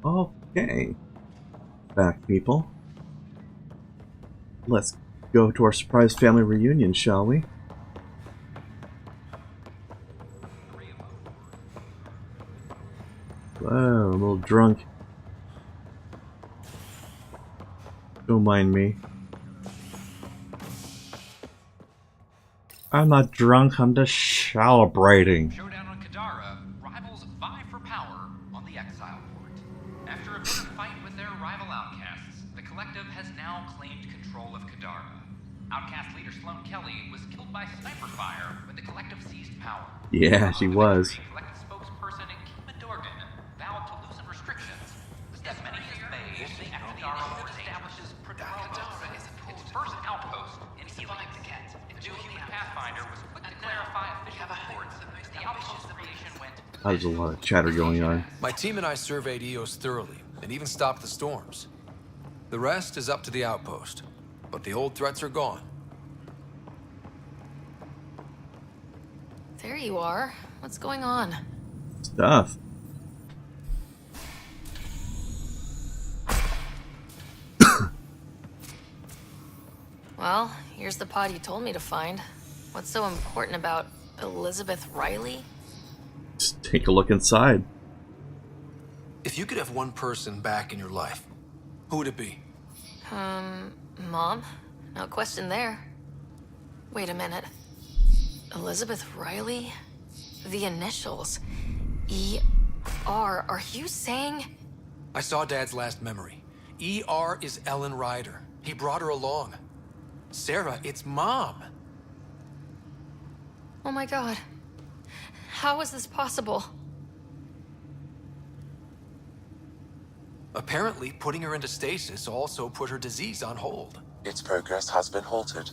Okay. Back, people. Let's go to our surprise family reunion, shall we? Whoa, I'm a little drunk. Don't mind me. I'm not drunk, I'm just celebrating. Showdown on Kadara, rivals vie for power on the Exile Port. After a bitter fight with their rival outcasts, the Collective has now claimed control of Kadara. Outcast leader Sloane Kelly was killed by sniper fire when the Collective seized power. Yeah, she was. Collective spokesperson Kima Dorgan vowed to loosen restrictions. The step many has made after the initiative establishes Kadara as its first outpost in Helios. The new human Pathfinder was quick to clarify official reports that the outpost creation went. There's a lot of chatter going on. My team and I surveyed Eos thoroughly, and even stopped the storms. The rest is up to the outpost, but the old threats are gone. There you are. What's going on? Stuff. Well, here's the pod you told me to find. What's so important about Elizabeth Riley? Just take a look inside. If you could have one person back in your life, who would it be? Mom? No question there. Wait a minute. Elizabeth Riley? The initials. E.R. Are you saying? I saw Dad's last memory. E.R. is Ellen Ryder. He brought her along. Sarah, it's Mom. Oh my god. How is this possible? Apparently, putting her into stasis also put her disease on hold. Its progress has been halted.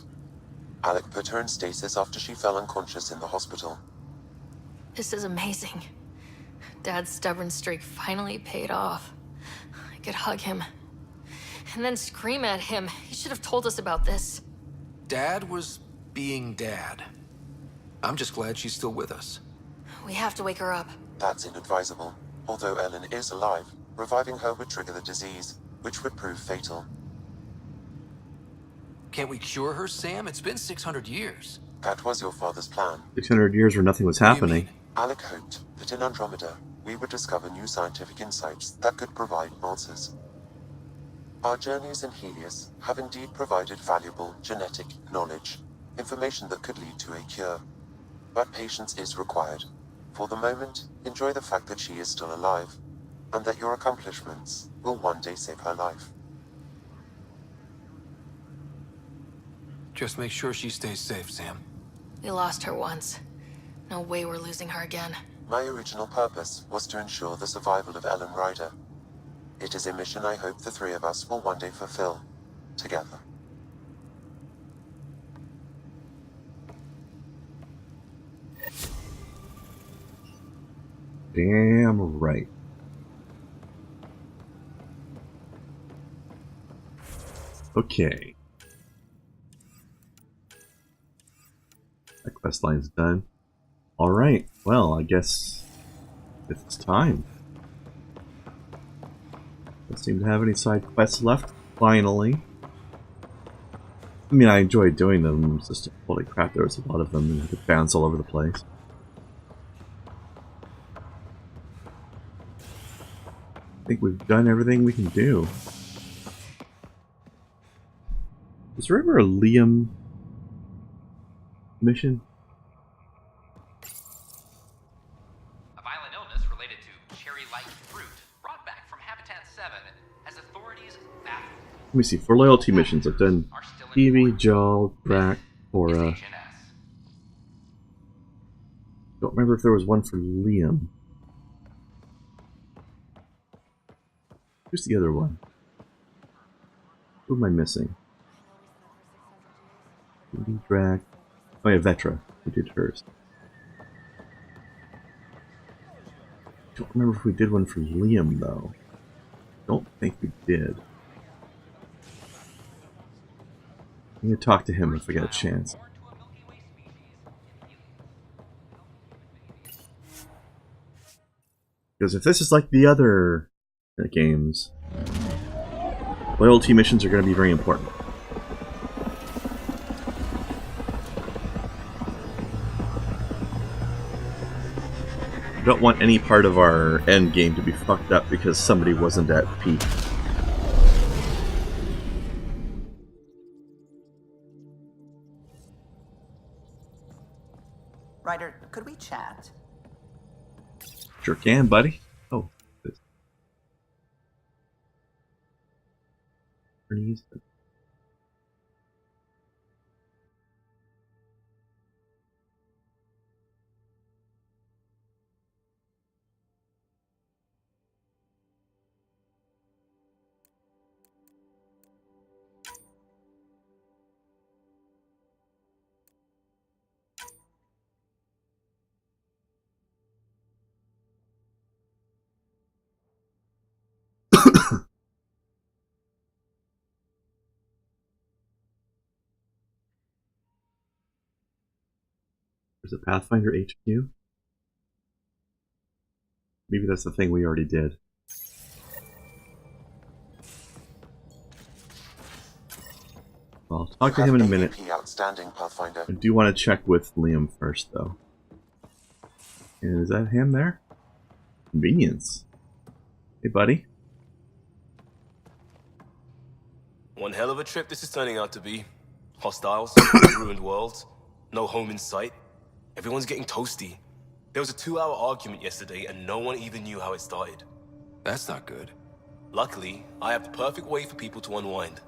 Alec put her in stasis after she fell unconscious in the hospital. This is amazing. Dad's stubborn streak finally paid off. I could hug him. And then scream at him. He should have told us about this. Dad was being Dad. I'm just glad she's still with us. We have to wake her up. That's inadvisable. Although Ellen is alive, reviving her would trigger the disease, which would prove fatal. Can't we cure her, Sam? It's been 600 years. That was your father's plan. 600 years where nothing was What do you happening. mean? Alec hoped that in Andromeda, we would discover new scientific insights that could provide answers. Our journeys in Helios have indeed provided valuable genetic knowledge, information that could lead to a cure. But patience is required. For the moment, enjoy the fact that she is still alive, and that your accomplishments will one day save her life. Just make sure she stays safe, Sam. We lost her once. No way we're losing her again. My original purpose was to ensure the survival of Ellen Ryder. It is a mission I hope the three of us will one day fulfill, together. Damn right. Okay. That quest line's done. Alright, well, I guess it's time. Don't seem to have any side quests left, finally. I mean, I enjoyed doing them, it's just holy crap, there was a lot of them and I could bounce all over the place. I think we've done everything we can do. Was there ever a Liam mission? A violent illness related to cherry-like fruit brought back from Habitat 7 has authorities baffled. Let me see, for loyalty missions I've done Are still in Evie, court. Jal, Brack, or It's HNS. don't remember if there was one for Liam. Who's the other one? Who am I missing? Evie, Brack. Oh yeah, Vetra, who did hers. Don't remember if we did one for Liam though. Don't think we did. I'm gonna talk to him if I get a chance. Born to a Milky Way species. Because if this is like the other games. Loyalty missions are going to be very important. I don't want any part of our end game to be fucked up because somebody wasn't at peak. Ryder, could we chat? Sure can, buddy. Oh, this. There's a Pathfinder HQ. Maybe that's the thing we already did. I'll talk to him in a minute. Outstanding, Pathfinder. I do want to check with Liam first, though. And is that him there? Convenience. Hey, buddy. One hell of a trip this is turning out to be. Hostiles, ruined worlds, no home in sight. Everyone's getting toasty. There was a 2-hour argument yesterday and no one even knew how it started. That's not good. Luckily, I have the perfect way for people to unwind.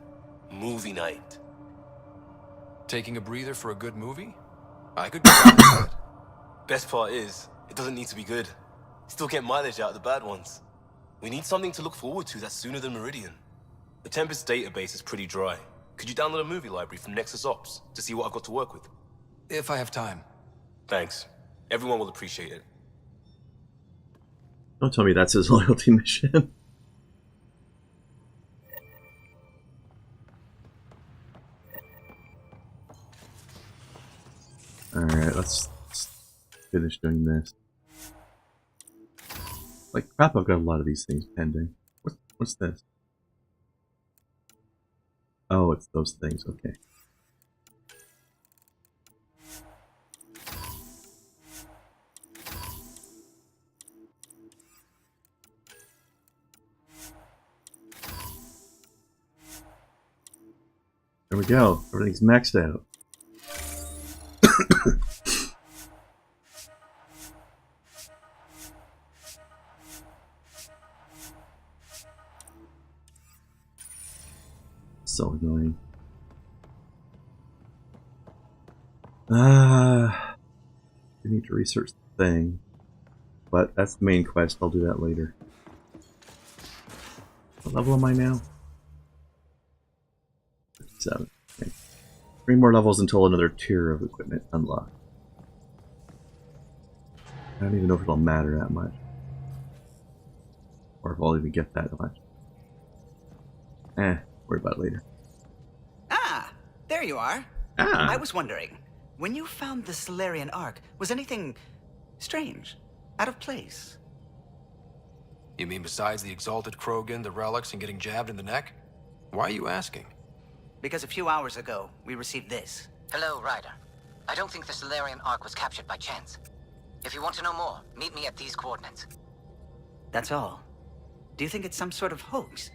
Movie night. Taking a breather for a good movie? I could get down with that. Best part is, it doesn't need to be good. Still get mileage out of the bad ones. We need something to look forward to that's sooner than Meridian. The Tempest database is pretty dry. Could you download a movie library from Nexus Ops to see what I've got to work with? If I have time. Thanks. Everyone will appreciate it. Don't tell me that's his loyalty mission. Alright, let's finish doing this. Like crap, I've got a lot of these things pending. What's this? Oh, it's those things, okay. There we go. Everything's maxed out. So annoying. We need to research the thing. But that's the main quest. I'll do that later. What level am I now? 57. Okay. 3 more levels until another tier of equipment unlocked. I don't even know if it'll matter that much. Or if I'll even get that much. Worry about it later. Ah, there you are. Ah! I was wondering, when you found the Solarian Ark, was anything strange, out of place? You mean besides the Exalted Krogan, the relics, and getting jabbed in the neck? Why are you asking? Because a few hours ago, we received this. Hello, Ryder. I don't think the Solarian Ark was captured by chance. If you want to know more, meet me at these coordinates. That's all. Do you think it's some sort of hoax?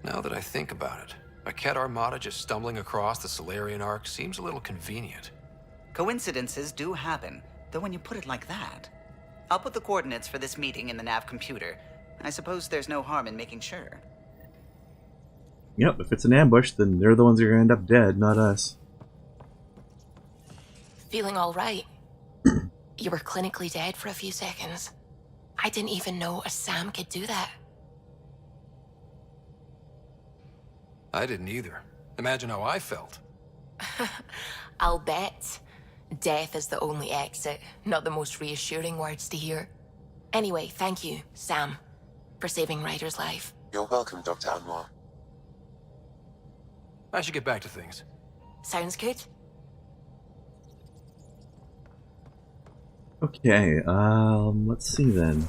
Now that I think about it, a Ket Armada just stumbling across the Solarian Ark seems a little convenient. Coincidences do happen, though when you put it like that. I'll put the coordinates for this meeting in the nav computer. I suppose there's no harm in making sure. Yep, if it's an ambush, then they're the ones who are going to end up dead, not us. Feeling all right? You were clinically dead for a few seconds. I didn't even know a Sam could do that. I didn't either. Imagine how I felt. I'll bet. Death is the only exit, not the most reassuring words to hear. Anyway, thank you, Sam, for saving Ryder's life. You're welcome, Dr. Anwar. I should get back to things. Sounds good. Okay, let's see then.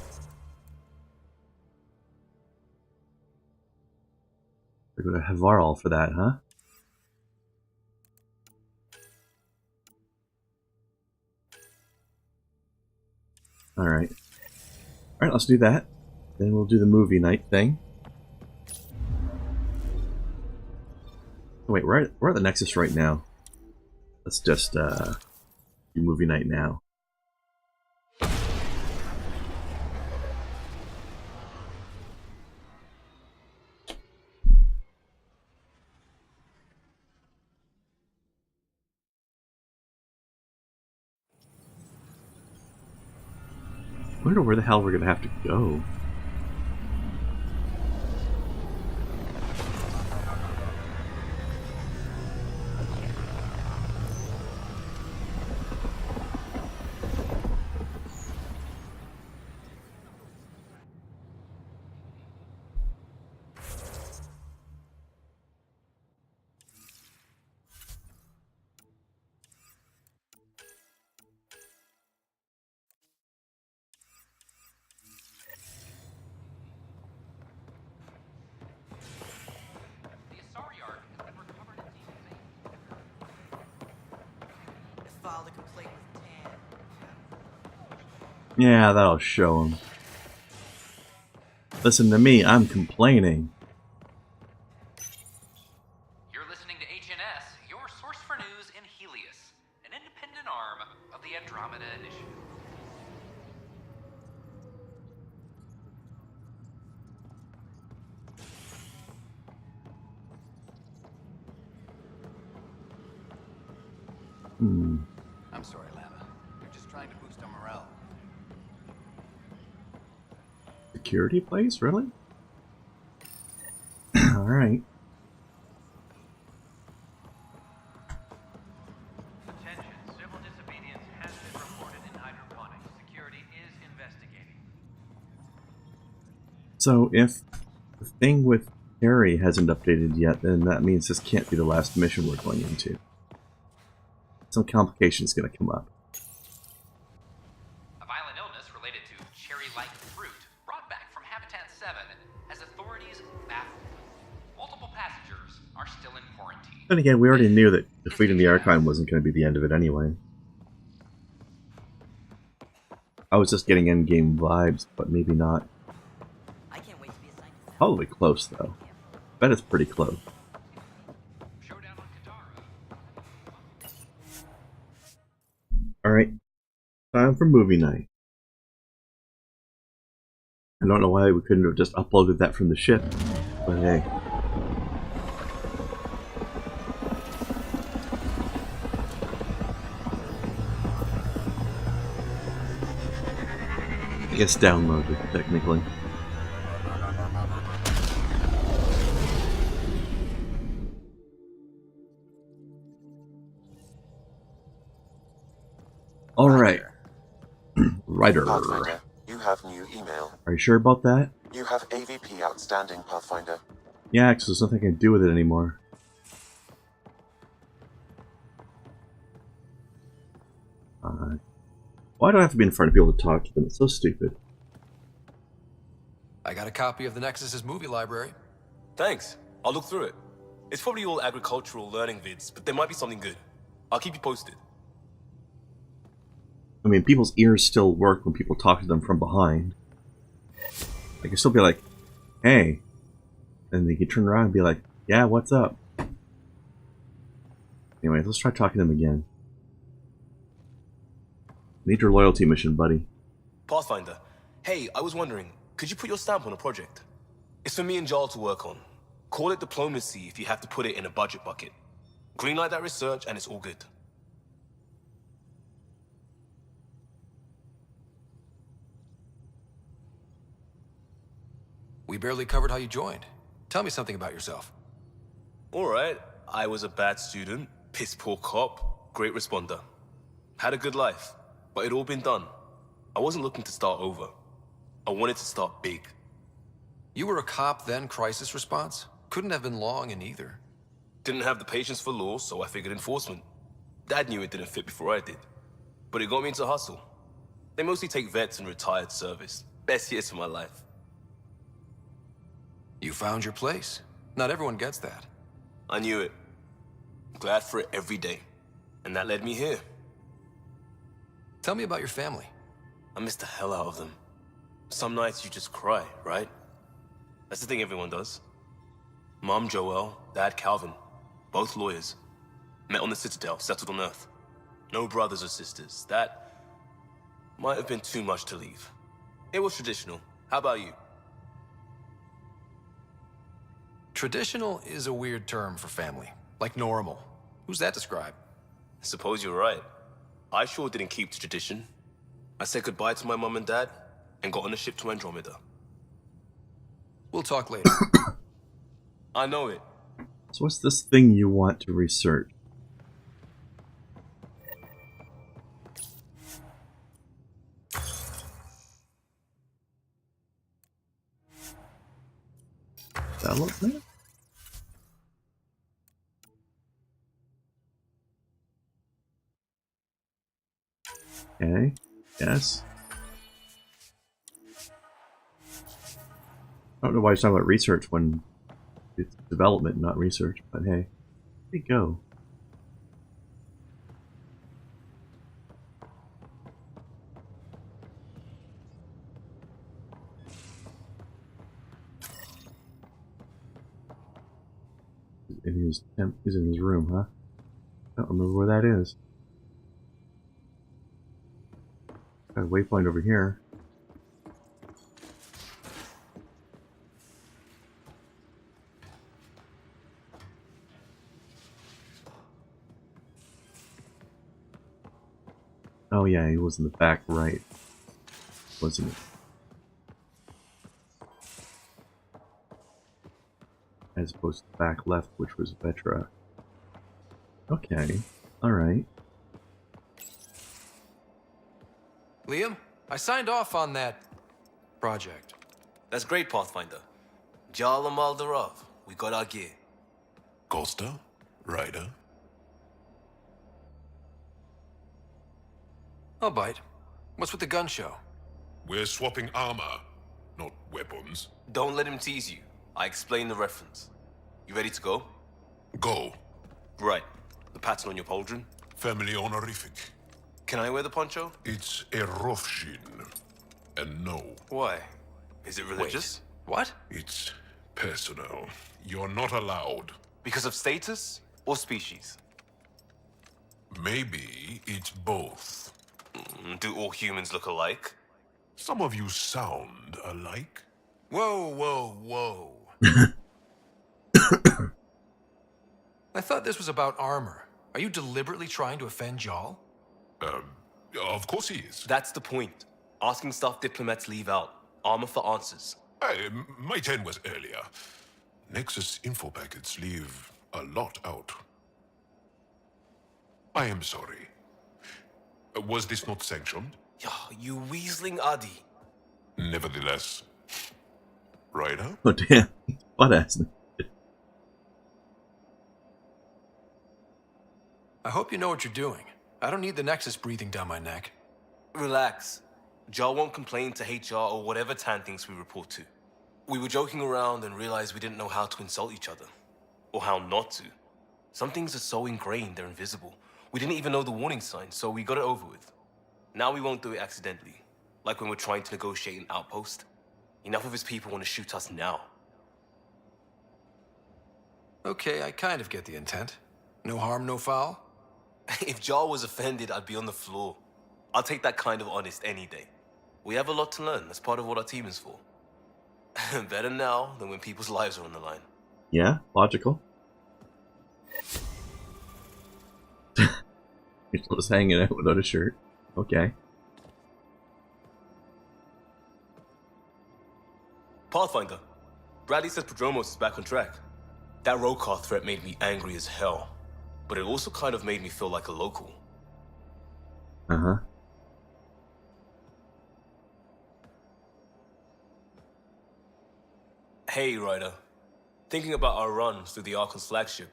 We're going to have Varl for that, huh? Alright. Alright, let's do that. Then we'll do the movie night thing. Oh, wait, we're at the Nexus right now. Let's just do movie night now. I wonder where the hell we're gonna have to go. The Asari Ark has been recovered in deep space. Filed a complaint with Tan. Yeah, that'll show him. Listen to me, I'm complaining. You're listening to HNS, your source for news in Helios, an independent arm of the Andromeda Initiative. I'm sorry, Lana. You're just trying to boost our morale. Security place? Really? Alright. Attention, civil disobedience has been reported in hydroponics. Security is investigating. So if the thing with Harry hasn't updated yet, then that means this can't be the last mission we're going into. Some complications gonna come up. A violent illness related to cherry-like fruit brought back from Habitat 7 has authorities baffled. Multiple passengers are still in quarantine. Then again, we already knew that defeating the Archon wasn't going to be the end of it anyway. I was just getting endgame vibes, but maybe not. I can't wait to be assigned to Probably close, though. Bet it's pretty close. Showdown on Krendar. Alright. Time for movie night. I don't know why we couldn't have just uploaded that from the ship, but hey. I guess downloaded, technically. Alright. Writer. Pathfinder, you have new email. Are you sure about that? You have AVP outstanding, Pathfinder. Yeah, because there's nothing I can do with it anymore. Why do I have to be in front of people to talk to them? It's so stupid. I got a copy of the Nexus's movie library. Thanks. I'll look through it. It's probably all agricultural learning vids, but there might be something good. I'll keep you posted. I mean, people's ears still work when people talk to them from behind. They can still be like, hey. And they can turn around and be like, yeah, what's up? Anyway, let's try talking to them again. Need your loyalty mission, buddy. Pathfinder, hey, I was wondering, could you put your stamp on a project? It's for me and Jarl to work on. Call it diplomacy if you have to put it in a budget bucket. Greenlight that research and it's all good. We barely covered how you joined. Tell me something about yourself. Alright, I was a bad student, piss poor cop, great responder. Had a good life, but it'd all been done. I wasn't looking to start over. I wanted to start big. You were a cop, then crisis response? Couldn't have been long in either. Didn't have the patience for law, so I figured enforcement. Dad knew it didn't fit before I did. But it got me into hustle. They mostly take vets and retired service. Best years of my life. You found your place. Not everyone gets that. I knew it. Glad for it every day. And that led me here. Tell me about your family. I miss the hell out of them. Some nights you just cry, right? That's the thing everyone does. Mom Joelle, Dad Calvin, both lawyers. Met on the Citadel, settled on Earth. No brothers or sisters. That might have been too much to leave. It was traditional. How about you? Traditional is a weird term for family. Like normal. Who's that describe? I suppose you're right. I sure didn't keep to tradition. I said goodbye to my mom and dad and got on a ship to Andromeda. We'll talk later. I know it. So what's this thing you want to research? Development? Okay, yes. I don't know why you're talking about research when it's development, not research, but hey, here we go. He's in his room, huh? I don't remember where that is. Got a waypoint over here. Oh yeah, he was in the back right, wasn't it? As opposed to the back left, which was Vetra. Okay, alright. Liam, I signed off on that project. That's great, Pathfinder. Jal Amal Darav. We got our gear. Costa? Ryder? I'll bite. What's with the gun show? We're swapping armor, not weapons. Don't let him tease you. I explained the reference. You ready to go? Go. Right. The pattern on your pauldron? Family honorific. Can I wear the poncho? It's a Rofshin. And no. Why? Is it religious? Wait, what? It's personal. You're not allowed. Because of status or species? Maybe it's both. Do all humans look alike? Some of you sound alike. Whoa, whoa, whoa. I thought this was about armor. Are you deliberately trying to offend Jal? Of course he is. That's the point. Asking stuff diplomats leave out. Armor for answers. My turn was earlier. Nexus info packets leave a lot out. I am sorry. Was this not sanctioned? You weaseling Adi. Nevertheless. Ryder? Oh damn, butt ass. I hope you know what you're doing. I don't need the Nexus breathing down my neck. Relax. Jar won't complain to HR or whatever Tan thinks we report to. We were joking around and realized we didn't know how to insult each other. Or how not to. Some things are so ingrained they're invisible. We didn't even know the warning sign, so we got it over with. Now we won't do it accidentally. Like when we're trying to negotiate an outpost. Enough of his people want to shoot us now. Okay, I kind of get the intent. No harm, no foul? If Jar was offended, I'd be on the floor. I'll take that kind of honest any day. We have a lot to learn. That's part of what our team is for. Better now than when people's lives are on the line. Yeah, logical. You're just hanging out without a shirt. Okay. Pathfinder. Bradley says Prodromos is back on track. That Rokar threat made me angry as hell. But it also kind of made me feel like a local. Uh-huh. Hey, Ryder. Thinking about our run through the Archon's flagship.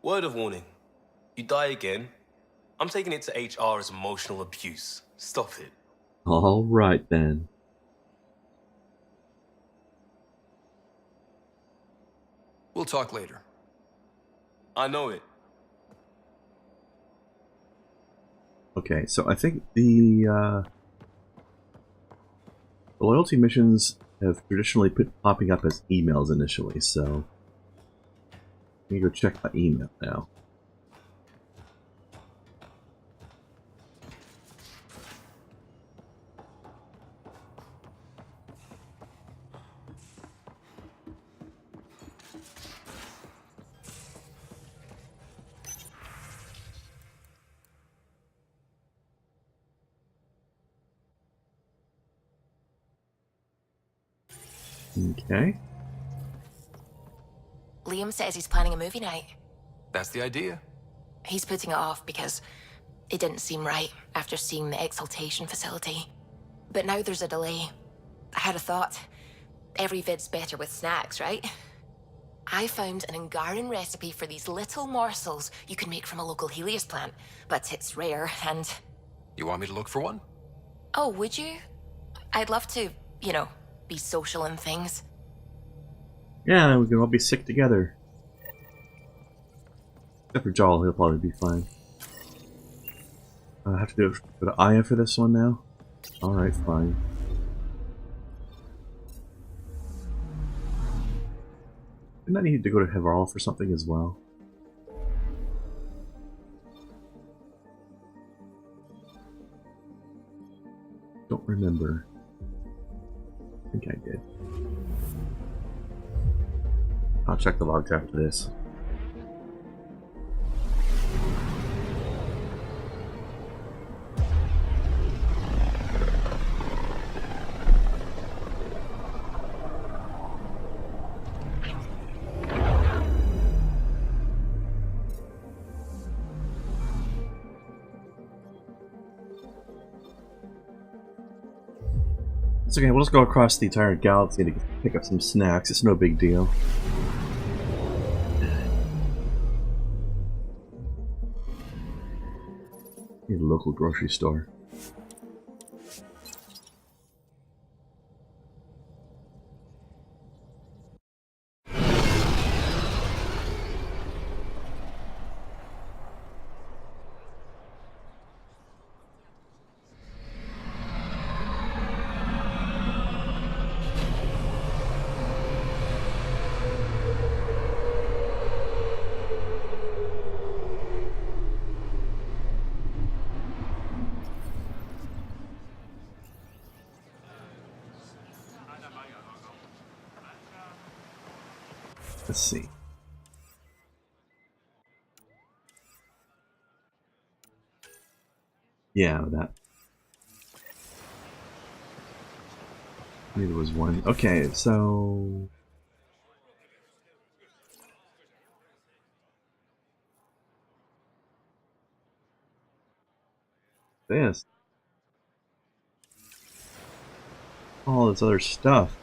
Word of warning. You die again, I'm taking it to HR as emotional abuse. Stop it. Alright then. We'll talk later. I know it. Okay, so I think the loyalty missions have traditionally been popping up as emails initially, so let me go check my email now. Okay. Liam says he's planning a movie night. That's the idea. He's putting it off because it didn't seem right after seeing the exaltation facility. But now there's a delay. I had a thought. Every vid's better with snacks, right? I found an Angaran recipe for these little morsels you can make from a local Helios plant, but it's rare and... You want me to look for one? Oh, would you? I'd love to, you know, be social and things. Yeah, we can all be sick together. Except for Joel, he'll probably be fine. I have to go to Aya for this one now? Alright, fine. Didn't I need to go to Hevarl for something as well? Don't remember. I think I did. I'll check the logs after this. It's okay, we'll just go across the entire galaxy to pick up some snacks. It's no big deal. Need a local grocery store. Let's see. Yeah, that. Maybe there was one. Okay, so. This. All this other stuff.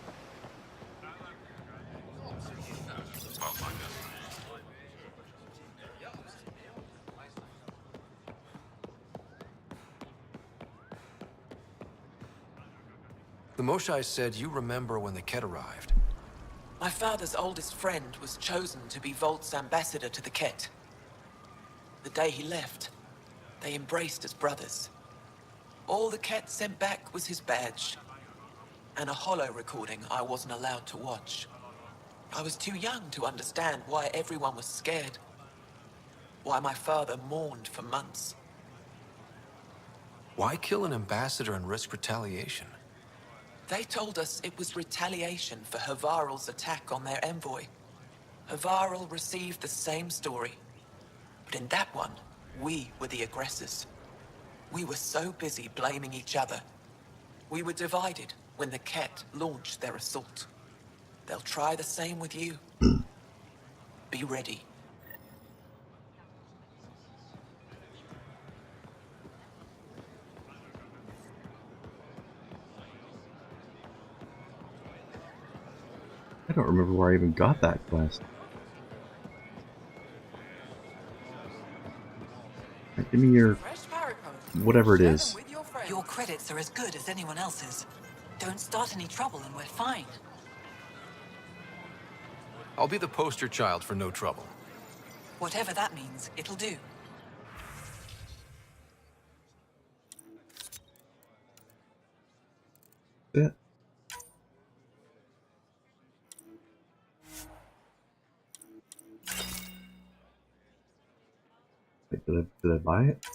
The Moshai said you remember when the Ket arrived. My father's oldest friend was chosen to be Volt's ambassador to the Ket. The day he left, they embraced as brothers. All the Ket sent back was his badge, and a holo recording I wasn't allowed to watch. I was too young to understand why everyone was scared, why my father mourned for months. Why kill an ambassador and risk retaliation? They told us it was retaliation for Havarl's attack on their envoy. Havarl received the same story, but in that one, we were the aggressors. We were so busy blaming each other. We were divided when the Ket launched their assault. They'll try the same with you. Be ready. I don't remember where I even got that quest. Right, give me your... whatever it is. Your credits are as good as anyone else's. Don't start any trouble and we're fine. I'll be the poster child for no trouble. Whatever that means, it'll do. Yeah. Wait, did I buy it?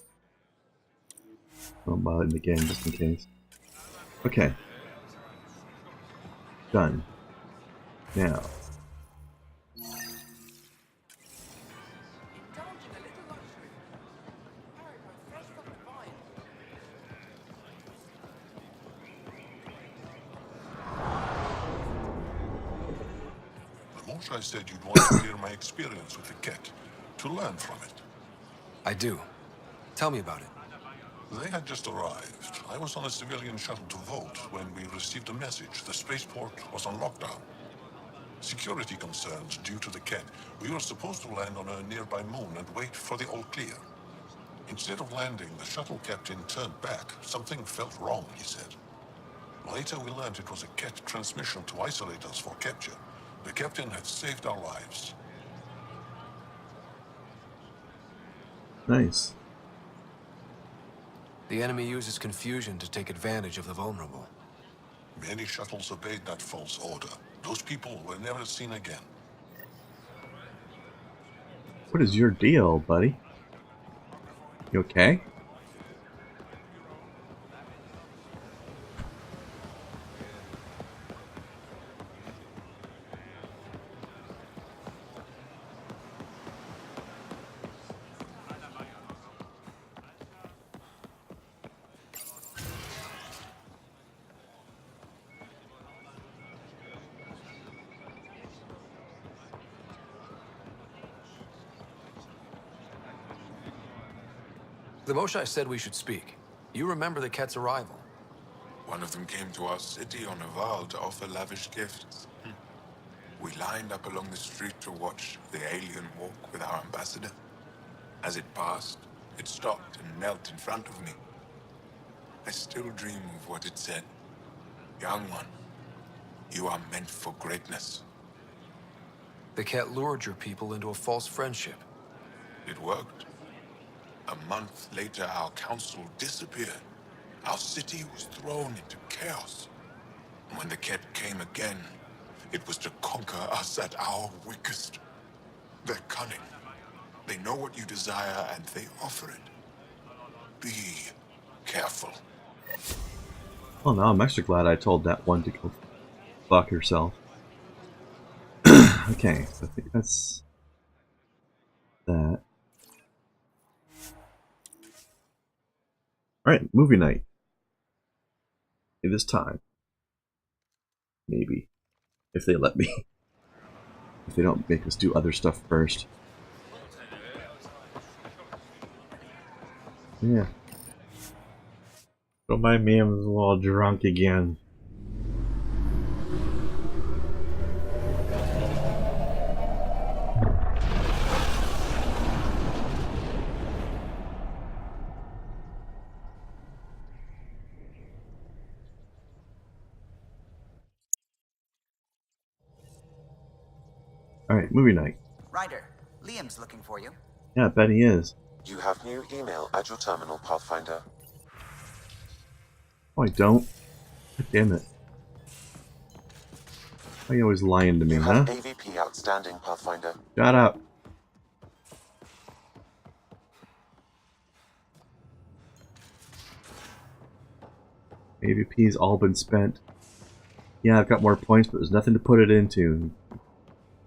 I'll buy it in the game just in case. Okay. Done. Now. I said you'd want to hear my experience with the cat, to learn from it. I do. Tell me about it. They had just arrived. I was on a civilian shuttle to Volt when we received a message. The spaceport was on lockdown. Security concerns due to the cat. We were supposed to land on a nearby moon and wait for the all clear. Instead of landing, the shuttle captain turned back. Something felt wrong, he said. Later we learned it was a cat transmission to isolate us for capture. The captain had saved our lives. Nice. The enemy uses confusion to take advantage of the vulnerable. Many shuttles obeyed that false order. Those people were never seen again. What is your deal, buddy? You okay? The Moshai said we should speak. You remember the Ket's arrival? One of them came to our city on a vow to offer lavish gifts. We lined up along the street to watch the alien walk with our ambassador. As it passed, it stopped and knelt in front of me. I still dream of what it said. Young one, you are meant for greatness. The Ket lured your people into a false friendship. It worked. A month later, our council disappeared. Our city was thrown into chaos. When the Ket came again, it was to conquer us at our weakest. They're cunning. They know what you desire, and they offer it. Be careful. Oh no, I'm extra glad I told that one to go fuck herself. Okay, so I think that's that. Alright, movie night. It is time. Maybe. If they let me. If they don't make us do other stuff first. Yeah. Don't mind me, I'm a little drunk again. Alright, movie night. Ryder, Liam's looking for you. Yeah, I bet he is. You have new email at your terminal, Pathfinder. Oh, I don't. God damn it. Why are you always lying to me, You huh? have AVP outstanding, Pathfinder. Shut up. AVP's all been spent. Yeah, I've got more points, but there's nothing to put it into.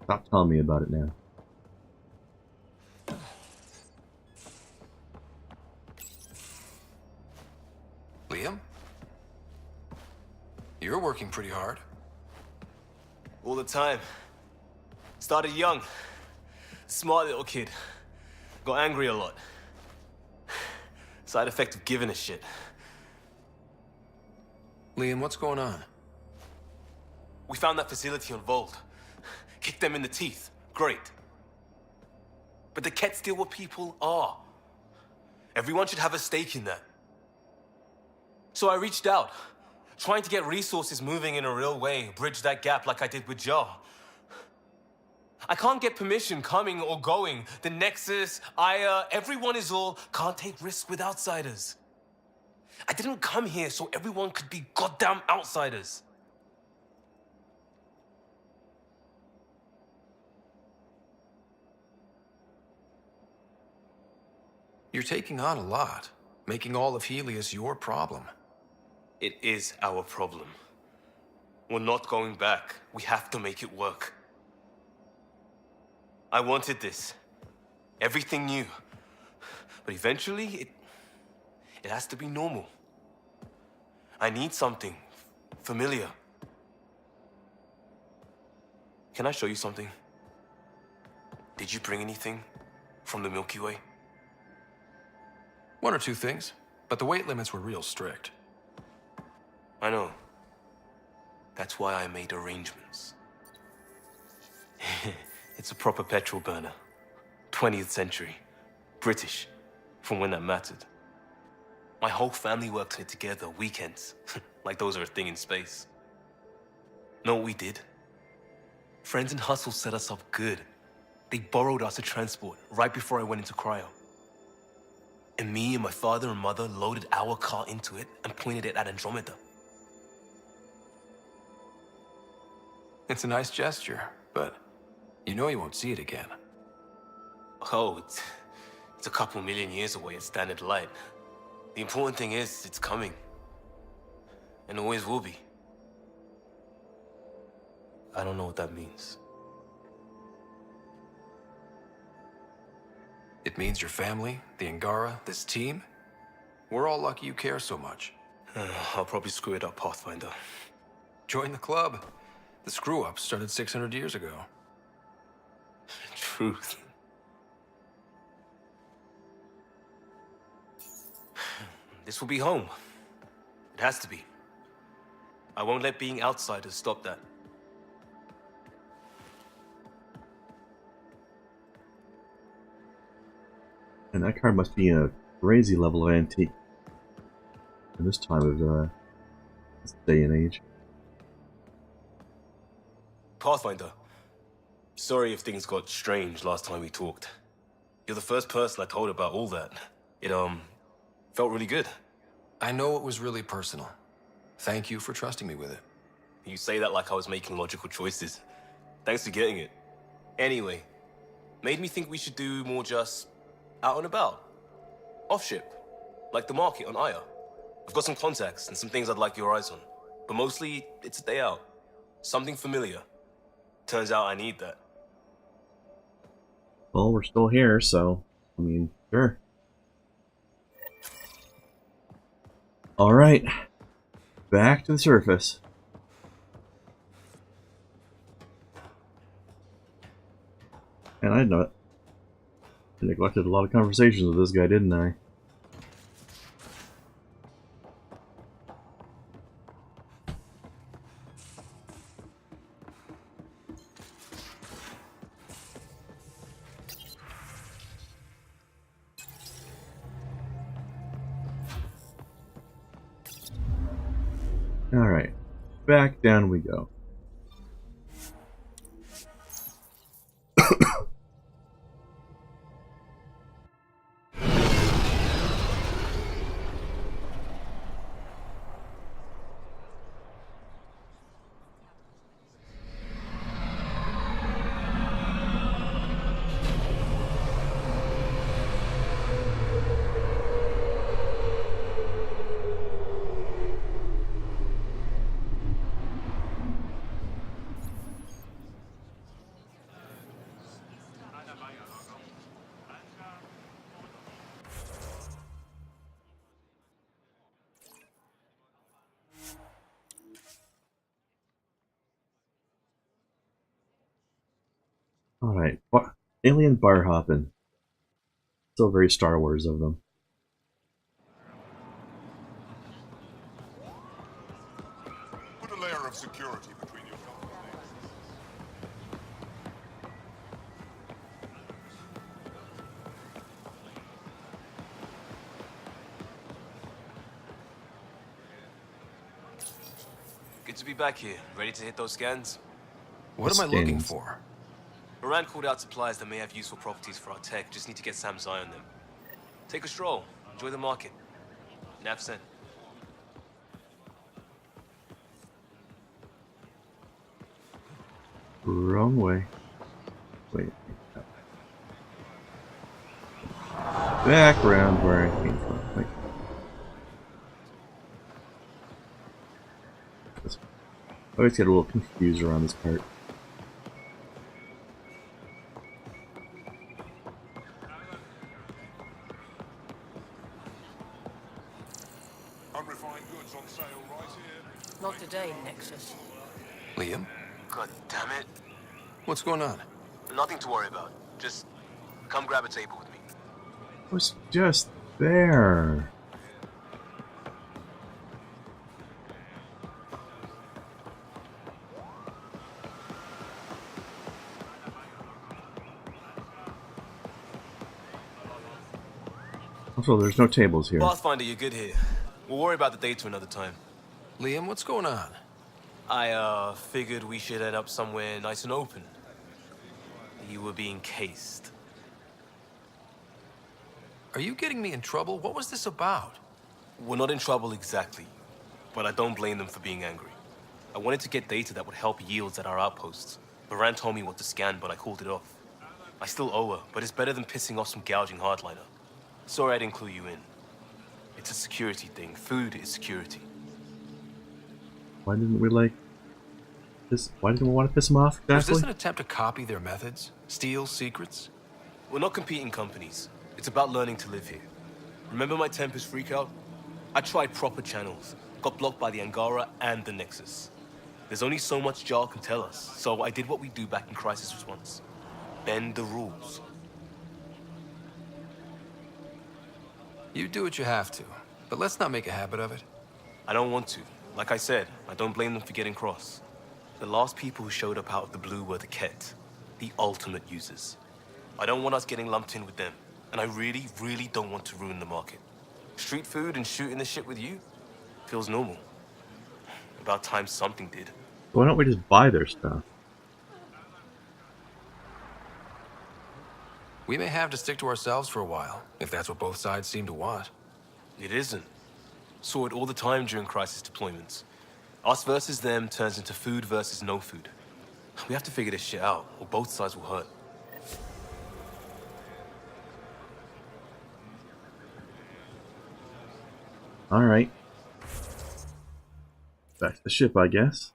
Stop telling me about it now. Liam? You're working pretty hard. All the time. Started young. Smart little kid. Got angry a lot. Side effect of giving a shit. Liam, what's going on? We found that facility on Volt. Kicked them in the teeth. Great. But the Ket's still what people are. Everyone should have a stake in that. So I reached out, trying to get resources moving in a real way, bridge that gap like I did with Jar. I can't get permission coming or going. The Nexus, Aya, everyone is all can't take risks with outsiders. I didn't come here so everyone could be goddamn outsiders. You're taking on a lot, making all of Helios your problem. It is our problem. We're not going back. We have to make it work. I wanted this. Everything new. But eventually, it has to be normal. I need something familiar. Can I show you something? Did you bring anything from the Milky Way? One or two things, but the weight limits were real strict. I know. That's why I made arrangements. It's a proper petrol burner. 20th century. British. From when that mattered. My whole family worked on it together, weekends. Like those are a thing in space. Know what we did? Friends in Hustle set us up good. They borrowed us to transport right before I went into cryo. And me and my father and mother loaded our car into it and pointed it at Andromeda. It's a nice gesture, but you know you won't see it again. Oh, it's a couple million years away at standard light. The important thing is, it's coming. And always will be. I don't know what that means. It means your family, the Angara, this team. We're all lucky you care so much. I'll probably screw it up, Pathfinder. Join the club. The screw-up started 600 years ago. Truth. This will be home. It has to be. I won't let being outsiders stop that. And that card must be a crazy level of antique in this time of this day and age. Pathfinder, sorry if things got strange last time we talked. You're the first person I told about all that. It, felt really good. I know it was really personal. Thank you for trusting me with it. You say that like I was making logical choices. Thanks for getting it. Anyway, made me think we should do more just out and about. Off ship. Like the market on Aya. I've got some contacts and some things I'd like your eyes on. But mostly, it's a day out. Something familiar. Turns out I need that. Well, we're still here, so, I mean, sure. Alright. Back to the surface. And I know it. I neglected a lot of conversations with this guy, didn't I? Alright, back down we go. Alright, alien bar hopping. Still very Star Wars of them. Put a layer of security between your companies. Good to be back here. Ready to hit those scans? What am I looking for? Moran called out supplies that may have useful properties for our tech. Just need to get Sam's eye on them. Take a stroll. Enjoy the market. Nav sent. Wrong way. Wait. Back around where I came from. Wait. I always get a little confused around this part. Unrefined goods on sale right here. Not today, Nexus. Liam? God damn it. What's going on? Nothing to worry about. Just come grab a table with me. I was just there. Also, there's no tables here. Pathfinder, you're good here. We'll worry about the data another time. Liam, what's going on? I, figured we should head up somewhere nice and open. You were being cased. Are you getting me in trouble? What was this about? We're not in trouble exactly, but I don't blame them for being angry. I wanted to get data that would help yields at our outposts. Moran told me what to scan, but I called it off. I still owe her, but it's better than pissing off some gouging hardliner. Sorry I didn't clue you in. It's a security thing. Food is security. Why didn't we like this? Why didn't we want to piss them off exactly? Was this an attempt to copy their methods? Steal secrets? We're not competing companies. It's about learning to live here. Remember my Tempest freakout? I tried proper channels. Got blocked by the Angara and the Nexus. There's only so much Jar can tell us, so I did what we do back in crisis response. Bend the rules. You do what you have to, but let's not make a habit of it. I don't want to. Like I said, I don't blame them for getting cross. The last people who showed up out of the blue were the Ket, the ultimate users. I don't want us getting lumped in with them, and I really, really don't want to ruin the market. Street food and shooting the shit with you feels normal. About time something did. Why don't we just buy their stuff? We may have to stick to ourselves for a while, if that's what both sides seem to want. It isn't. Saw it all the time during crisis deployments. Us versus them turns into food versus no food. We have to figure this shit out, or both sides will hurt. Alright. Back to the ship, I guess.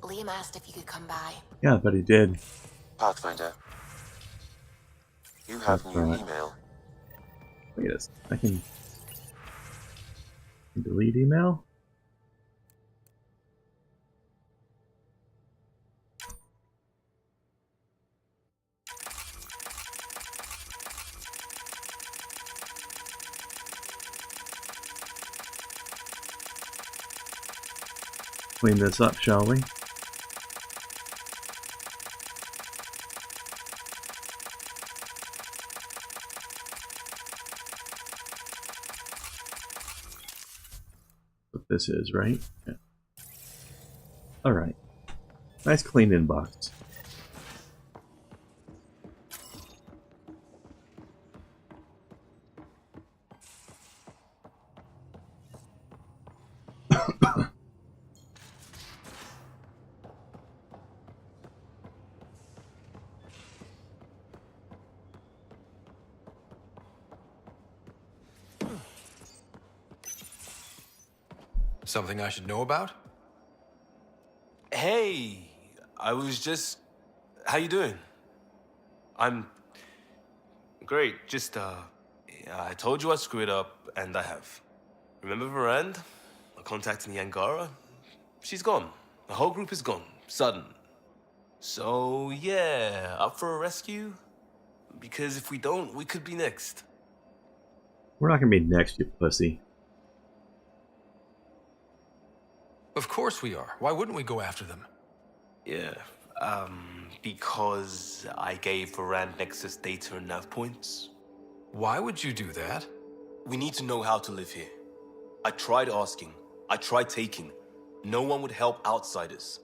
Liam asked if you could come by. Yeah, but he did. Pathfinder, you have That's new right. email. Wait a second. I can delete email? Clean this up, shall we? What this is, right? Yeah. Alright. Nice clean inbox. Something I should know about? Hey, I was just... How you doing? I'm great. Just, yeah, I told you I'd screw it up, and I have. Remember Varand? I contacted the Angara? She's gone. The whole group is gone. Sudden. So, yeah, up for a rescue? Because if we don't, we could be next. We're not gonna be next, you pussy. Of course we are. Why wouldn't we go after them? Yeah, because I gave Varand Nexus data and nav points. Why would you do that? We need to know how to live here. I tried asking. I tried taking. No one would help outsiders.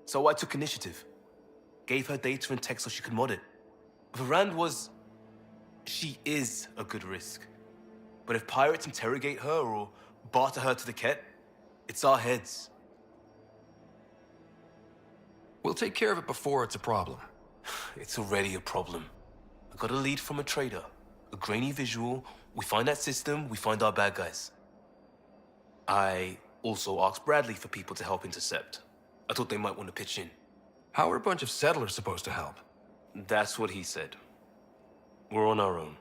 So I took initiative. Gave her data and tech so she could mod it. Varand was... She is a good risk. But if pirates interrogate her or barter her to the Ket, it's our heads. We'll take care of it before it's a problem. It's already a problem. I got a lead from a trader. A grainy visual. We find that system, we find our bad guys. I also asked Bradley for people to help intercept. I thought they might want to pitch in. How are a bunch of settlers supposed to help? That's what he said. We're on our own.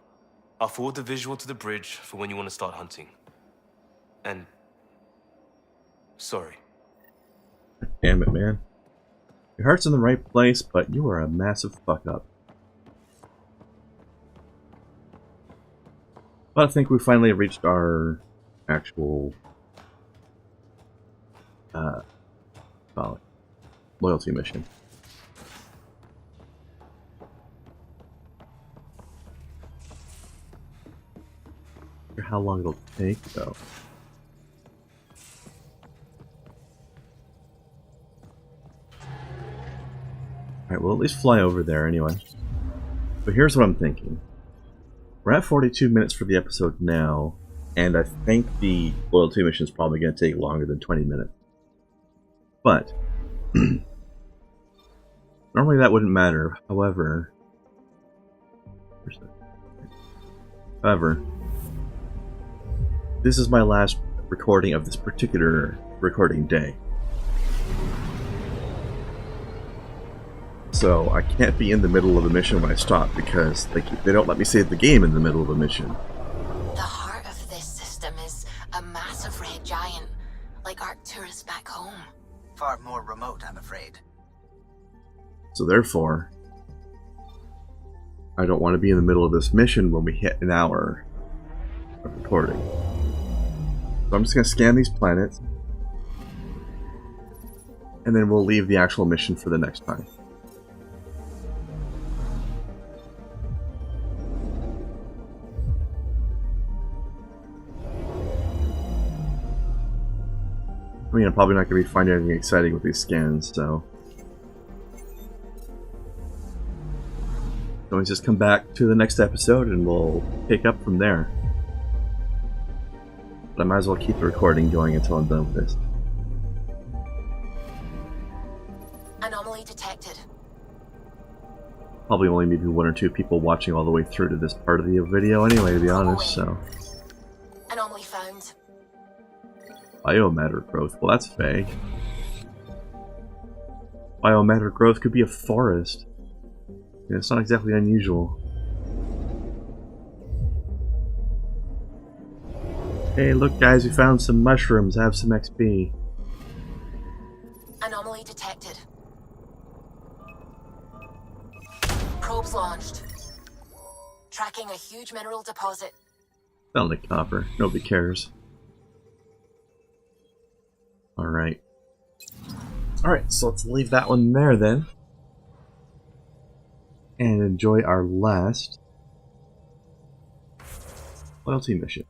I'll forward the visual to the bridge for when you want to start hunting. And... sorry. Damn it, man. Your heart's in the right place, but you are a massive fuck-up. But I think we finally reached our actual... loyalty mission. I wonder how long it'll take, though. Alright, we'll at least fly over there anyway. But here's what I'm thinking. We're at 42 minutes for the episode now, and I think the loyalty mission is probably going to take longer than 20 minutes. But, normally that wouldn't matter. However, this is my last recording of this particular recording day. So I can't be in the middle of a mission when I stop because they don't let me save the game in the middle of a mission. The heart of this system is a massive red giant, like Arcturus back home. Far more remote, I'm afraid. So therefore, I don't want to be in the middle of this mission when we hit an hour of recording. So I'm just going to scan these planets, and then we'll leave the actual mission for the next time. I mean, I'm probably not going to be finding anything exciting with these scans, so... let's just come back to the next episode and we'll pick up from there. But I might as well keep the recording going until I'm done with this. Anomaly detected. Probably only maybe one or two people watching all the way through to this part of the video anyway, to be honest, so... Anomaly found. Biomatter growth. Well, that's vague. Biomatter growth could be a forest. Yeah, it's not exactly unusual. Hey, look guys, we found some mushrooms. Have some XP. Anomaly detected. Probes launched. Tracking a huge mineral deposit. Sound like copper. Nobody cares. Alright. Alright, so let's leave that one there then. And enjoy our last loyalty mission.